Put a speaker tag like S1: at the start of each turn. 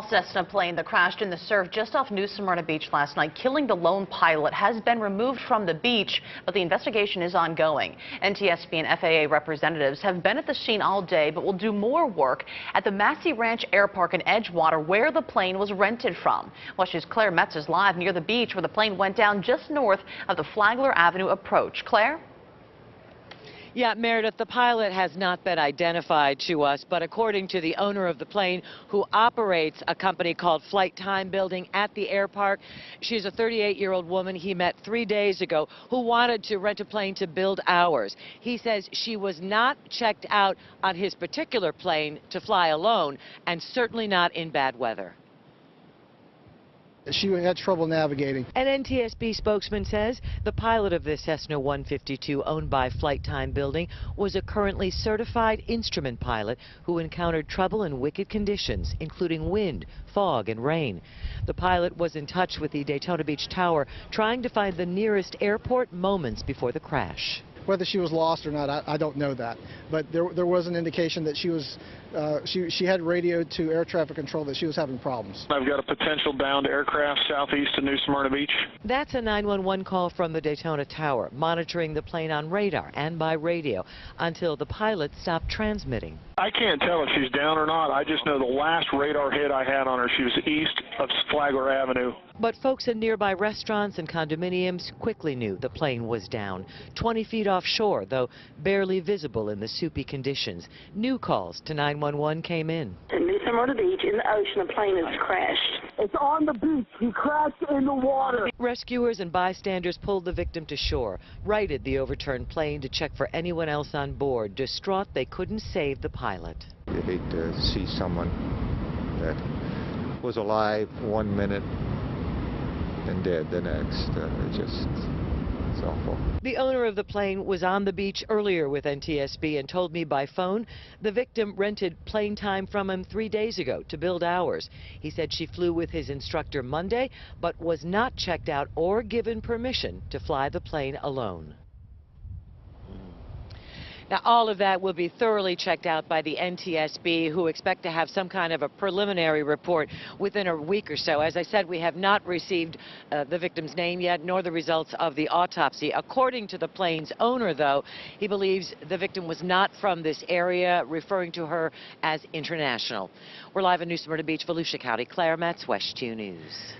S1: Cessna plane that crashed in the surf just off New Smyrna Beach last night, killing the lone pilot, has been removed from the beach, but the investigation is ongoing. NTSB and FAA representatives have been at the scene all day, but will do more work at the Massey Ranch Air Park in Edgewater, where the plane was rented from. WESH's Claire Metz is live near the beach where the plane went down just north of the Flagler Avenue approach. Claire?
S2: Yeah, Meredith, the pilot has not been identified to us, but according to the owner of the plane, who operates a company called Flight Time Building at the air park, she's a 38-year-old woman he met 3 days ago who wanted to rent a plane to build hours. He says she was not checked out on his particular plane to fly alone, and certainly not in bad weather.
S3: She had trouble navigating.
S2: An NTSB spokesman says the pilot of the Cessna 152 owned by Flight Time Building was a currently certified instrument pilot who encountered trouble in wicked conditions, including wind, fog, and rain. The pilot was in touch with the Daytona Beach Tower, trying to find the nearest airport moments before the crash.
S3: Whether she was lost or not, I don't know that. But there was an indication that she had radioed to air traffic control that she was having problems.
S4: I've got a potential downed aircraft southeast of New Smyrna Beach.
S2: That's a 911 call from the Daytona Tower, monitoring the plane on radar and by radio until the pilot stopped transmitting.
S4: I can't tell if she's down or not. I just know the last radar hit I had on her, she was east of Flagler Avenue.
S2: But folks in nearby restaurants and condominiums quickly knew the plane was down, 20 feet offshore, though barely visible in the soupy conditions. New calls to 911 came in.
S5: In New Smyrna Beach, in the ocean, a plane has crashed.
S6: It's on the beach. He crashed in the water.
S2: Rescuers and bystanders pulled the victim to shore, righted the overturned plane to check for anyone else on board. Distraught they couldn't save the pilot.
S7: You hate to see someone that was alive 1 minute and dead the next. It's awful.
S2: The owner of the plane was on the beach earlier with NTSB and told me by phone the victim rented plane time from him 3 days ago to build hours. He said she flew with his instructor Monday, but was not checked out or given permission to fly the plane alone. Now, all of that will be thoroughly checked out by the NTSB, who expect to have some kind of a preliminary report within a week or so. As I said, we have not received the victim's name yet, nor the results of the autopsy. According to the plane's owner, though, he believes the victim was not from this area, referring to her as international. We're live in New Smyrna Beach, Volusia County. Claire Metz, WESH 2 News.